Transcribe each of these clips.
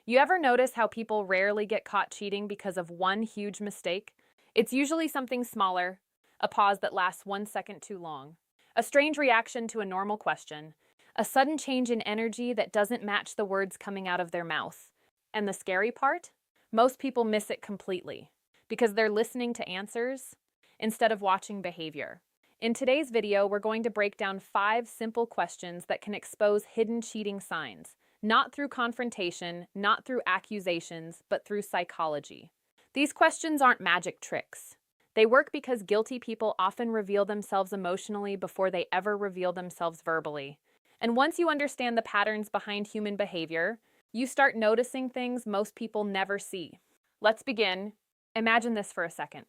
You ever notice how people rarely get caught cheating because of one huge mistake? It's usually something smaller, a pause that lasts 1 second too long, a strange reaction to a normal question, a sudden change in energy that doesn't match the words coming out of their mouth. And the scary part? Most people miss it completely because they're listening to answers instead of watching behavior. In today's video, we're going to break down 5 simple questions that can expose hidden cheating signs, not through confrontation, not through accusations, but through psychology. These questions aren't magic tricks. They work because guilty people often reveal themselves emotionally before they ever reveal themselves verbally. And once you understand the patterns behind human behavior, you start noticing things most people never see. Let's begin. Imagine this for a second.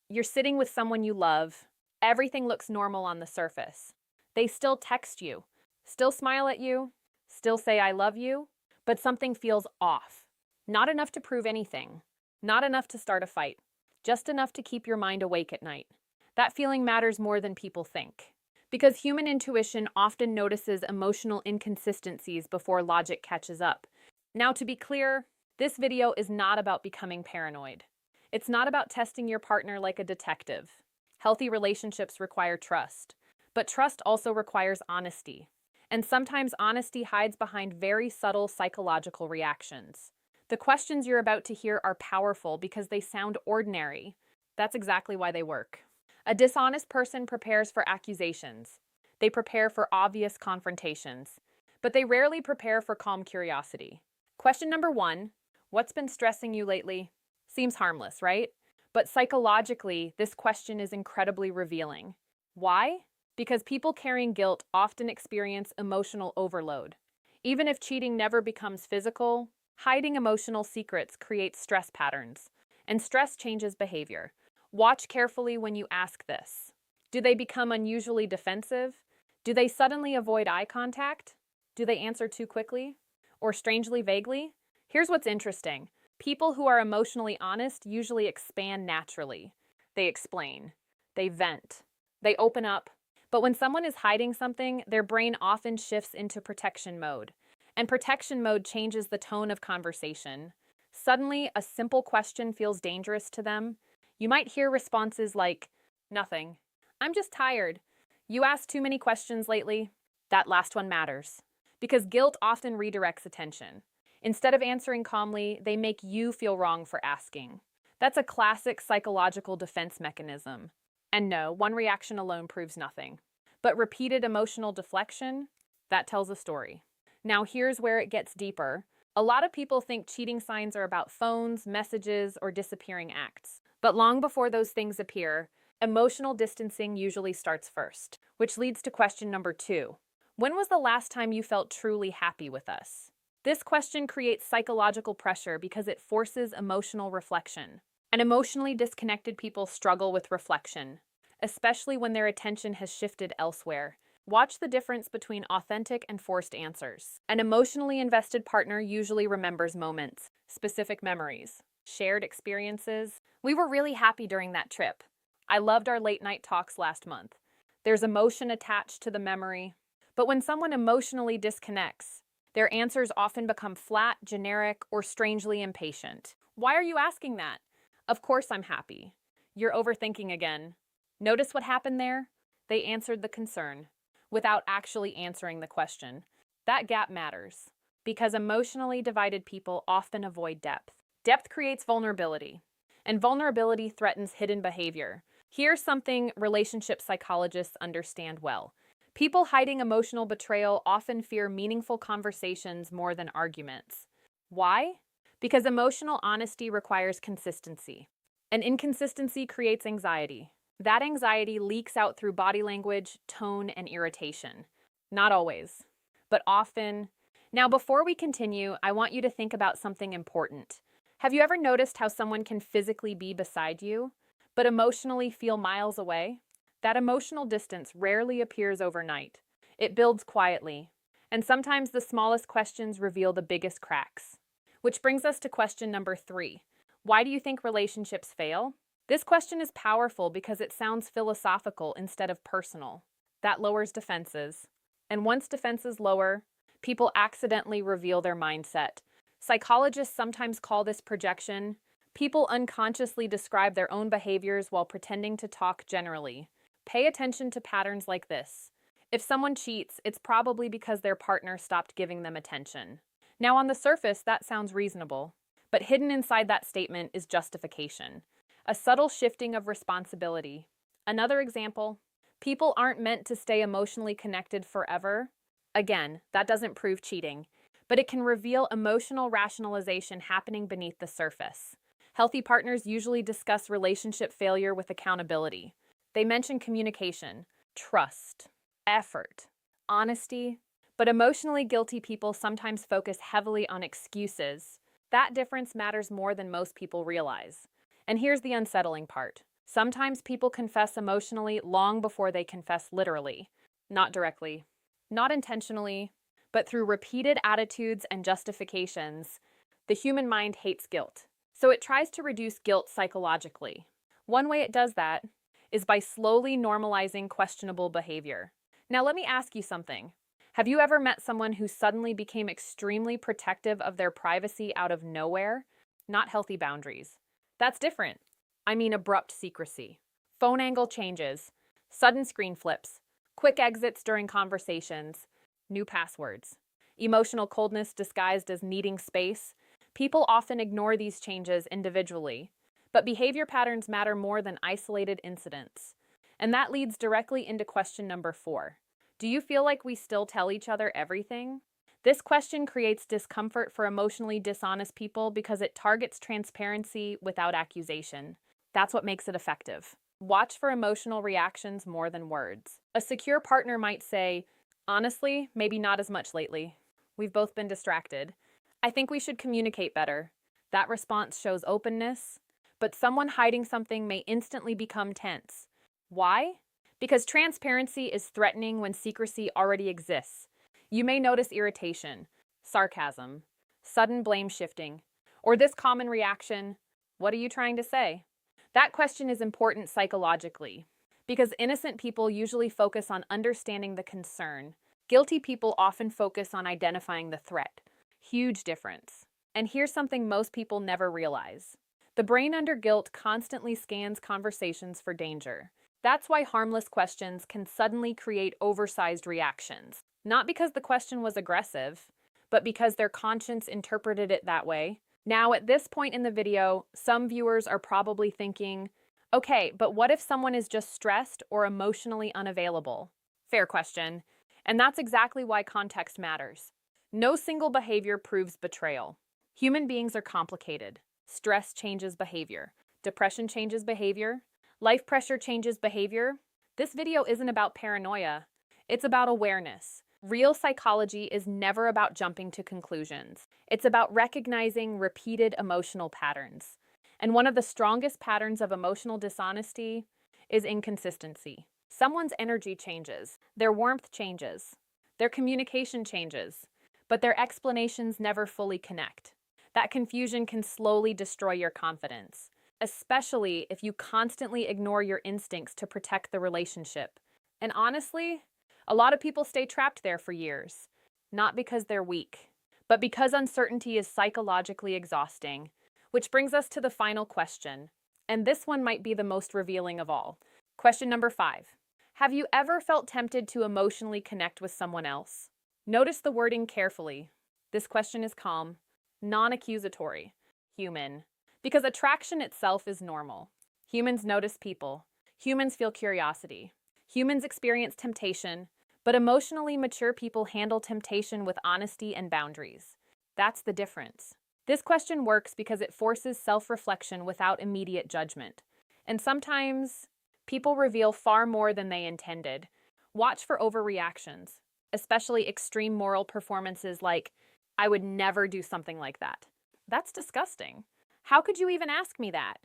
You're sitting with someone you love. Everything looks normal on the surface. They still text you, still smile at you, still say I love you, but something feels off. Not enough to prove anything. Not enough to start a fight. Just enough to keep your mind awake at night. That feeling matters more than people think. Because human intuition often notices emotional inconsistencies before logic catches up. Now, to be clear, this video is not about becoming paranoid. It's not about testing your partner like a detective. Healthy relationships require trust, but trust also requires honesty. And sometimes honesty hides behind very subtle psychological reactions. The questions you're about to hear are powerful because they sound ordinary. That's exactly why they work. A dishonest person prepares for accusations. They prepare for obvious confrontations, but they rarely prepare for calm curiosity. Question number 1, what's been stressing you lately? Seems harmless, right? But psychologically, this question is incredibly revealing. Why? Because people carrying guilt often experience emotional overload. Even if cheating never becomes physical, hiding emotional secrets creates stress patterns, and stress changes behavior. Watch carefully when you ask this. Do they become unusually defensive? Do they suddenly avoid eye contact? Do they answer too quickly? Or strangely vaguely? Here's what's interesting. People who are emotionally honest usually expand naturally. They explain. They vent. They open up. But when someone is hiding something, their brain often shifts into protection mode. And protection mode changes the tone of conversation. Suddenly, a simple question feels dangerous to them. You might hear responses like, nothing. I'm just tired. You asked too many questions lately. That last one matters. Because guilt often redirects attention. Instead of answering calmly, they make you feel wrong for asking. That's a classic psychological defense mechanism. And no, one reaction alone proves nothing. But repeated emotional deflection, that tells a story. Now here's where it gets deeper. A lot of people think cheating signs are about phones, messages, or disappearing acts. But long before those things appear, emotional distancing usually starts first, which leads to question number 2. When was the last time you felt truly happy with us? This question creates psychological pressure because it forces emotional reflection. And emotionally disconnected people struggle with reflection, especially when their attention has shifted elsewhere. Watch the difference between authentic and forced answers. An emotionally invested partner usually remembers moments, specific memories, shared experiences. We were really happy during that trip. I loved our late night talks last month. There's emotion attached to the memory. But when someone emotionally disconnects, their answers often become flat, generic, or strangely impatient. Why are you asking that? Of course I'm happy. You're overthinking again. Notice what happened there? They answered the concern without actually answering the question. That gap matters because emotionally divided people often avoid depth. Depth creates vulnerability, and vulnerability threatens hidden behavior. Here's something relationship psychologists understand well. People hiding emotional betrayal often fear meaningful conversations more than arguments. Why? Because emotional honesty requires consistency. And inconsistency creates anxiety. That anxiety leaks out through body language, tone, and irritation. Not always, but often. Now, before we continue, I want you to think about something important. Have you ever noticed how someone can physically be beside you, but emotionally feel miles away? That emotional distance rarely appears overnight. It builds quietly, and sometimes the smallest questions reveal the biggest cracks. Which brings us to question number 3. Why do you think relationships fail? This question is powerful because it sounds philosophical instead of personal. That lowers defenses. And once defenses lower, people accidentally reveal their mindset. Psychologists sometimes call this projection. People unconsciously describe their own behaviors while pretending to talk generally. Pay attention to patterns like this. If someone cheats, it's probably because their partner stopped giving them attention. Now, on the surface, that sounds reasonable, but hidden inside that statement is justification, a subtle shifting of responsibility. Another example, people aren't meant to stay emotionally connected forever. Again, that doesn't prove cheating, but it can reveal emotional rationalization happening beneath the surface. Healthy partners usually discuss relationship failure with accountability. They mention communication, trust, effort, honesty, but emotionally guilty people sometimes focus heavily on excuses. That difference matters more than most people realize. And here's the unsettling part. Sometimes people confess emotionally long before they confess literally. Not directly, not intentionally, but through repeated attitudes and justifications. The human mind hates guilt, so it tries to reduce guilt psychologically. One way it does that is by slowly normalizing questionable behavior. Now, let me ask you something. Have you ever met someone who suddenly became extremely protective of their privacy out of nowhere? Not healthy boundaries. That's different. I mean abrupt secrecy. Phone angle changes, sudden screen flips, quick exits during conversations, new passwords. Emotional coldness disguised as needing space. People often ignore these changes individually, but behavior patterns matter more than isolated incidents. And that leads directly into question number 4. Do you feel like we still tell each other everything? This question creates discomfort for emotionally dishonest people because it targets transparency without accusation. That's what makes it effective. Watch for emotional reactions more than words. A secure partner might say, "Honestly, maybe not as much lately. We've both been distracted. I think we should communicate better." That response shows openness, but someone hiding something may instantly become tense. Why? Because transparency is threatening when secrecy already exists. You may notice irritation, sarcasm, sudden blame shifting, or this common reaction, "What are you trying to say?" That question is important psychologically, because innocent people usually focus on understanding the concern. Guilty people often focus on identifying the threat. Huge difference. And here's something most people never realize. The brain under guilt constantly scans conversations for danger. That's why harmless questions can suddenly create oversized reactions. Not because the question was aggressive, but because their conscience interpreted it that way. Now, at this point in the video, some viewers are probably thinking, okay, but what if someone is just stressed or emotionally unavailable? Fair question. And that's exactly why context matters. No single behavior proves betrayal. Human beings are complicated. Stress changes behavior. Depression changes behavior. Life pressure changes behavior. This video isn't about paranoia. It's about awareness. Real psychology is never about jumping to conclusions. It's about recognizing repeated emotional patterns. And one of the strongest patterns of emotional dishonesty is inconsistency. Someone's energy changes, their warmth changes, their communication changes, but their explanations never fully connect. That confusion can slowly destroy your confidence, especially if you constantly ignore your instincts to protect the relationship. And honestly, a lot of people stay trapped there for years, not because they're weak, but because uncertainty is psychologically exhausting. Which brings us to the final question, and this one might be the most revealing of all. Question number 5. Have you ever felt tempted to emotionally connect with someone else? Notice the wording carefully. This question is calm, non-accusatory, human, because attraction itself is normal. Humans notice people. Humans feel curiosity. Humans experience temptation, but emotionally mature people handle temptation with honesty and boundaries. That's the difference. This question works because it forces self-reflection without immediate judgment. And sometimes, people reveal far more than they intended. Watch for overreactions, especially extreme moral performances like, "I would never do something like that." That's disgusting. How could you even ask me that?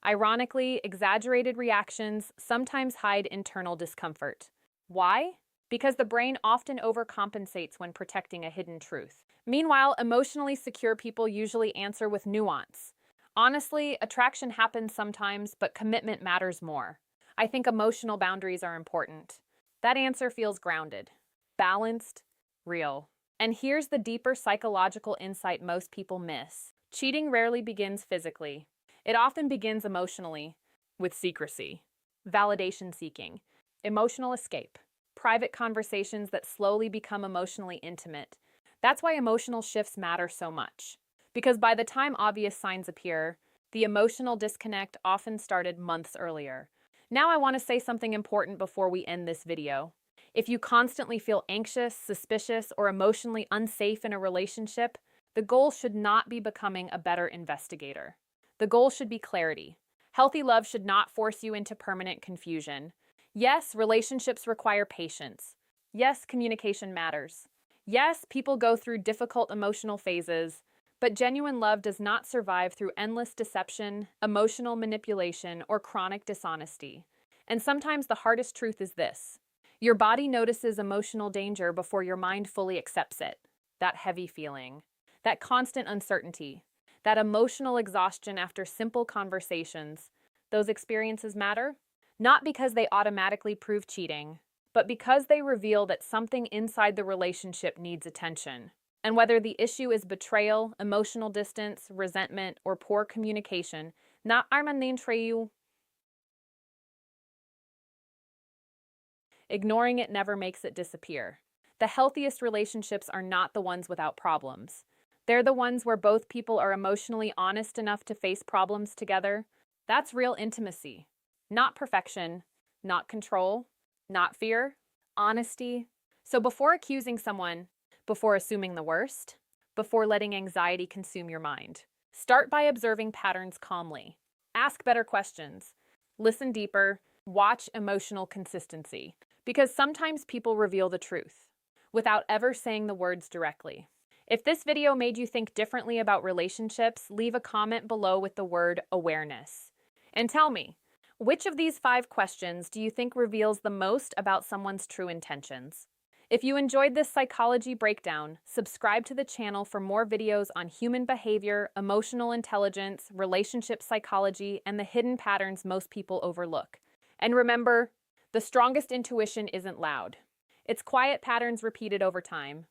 Ironically, exaggerated reactions sometimes hide internal discomfort. Why? Because the brain often overcompensates when protecting a hidden truth. Meanwhile, emotionally secure people usually answer with nuance. Honestly, attraction happens sometimes, but commitment matters more. I think emotional boundaries are important. That answer feels grounded, balanced, real. And here's the deeper psychological insight most people miss. Cheating rarely begins physically. It often begins emotionally, with secrecy, validation seeking, emotional escape, private conversations that slowly become emotionally intimate. That's why emotional shifts matter so much. Because by the time obvious signs appear, the emotional disconnect often started months earlier. Now I want to say something important before we end this video. If you constantly feel anxious, suspicious, or emotionally unsafe in a relationship, the goal should not be becoming a better investigator. The goal should be clarity. Healthy love should not force you into permanent confusion. Yes, relationships require patience. Yes, communication matters. Yes, people go through difficult emotional phases, but genuine love does not survive through endless deception, emotional manipulation, or chronic dishonesty. And sometimes the hardest truth is this. Your body notices emotional danger before your mind fully accepts it. That heavy feeling, that constant uncertainty, that emotional exhaustion after simple conversations. Those experiences matter, not because they automatically prove cheating, but because they reveal that something inside the relationship needs attention. And whether the issue is betrayal, emotional distance, resentment, or poor communication, not ignoring it never makes it disappear. The healthiest relationships are not the ones without problems. They're the ones where both people are emotionally honest enough to face problems together. That's real intimacy. Not perfection, not control, not fear, honesty. So before accusing someone, before assuming the worst, before letting anxiety consume your mind, start by observing patterns calmly. Ask better questions. Listen deeper. Watch emotional consistency. Because sometimes people reveal the truth without ever saying the words directly. If this video made you think differently about relationships, leave a comment below with the word awareness. And tell me, which of these 5 questions do you think reveals the most about someone's true intentions? If you enjoyed this psychology breakdown, subscribe to the channel for more videos on human behavior, emotional intelligence, relationship psychology, and the hidden patterns most people overlook. And remember, the strongest intuition isn't loud. It's quiet patterns repeated over time.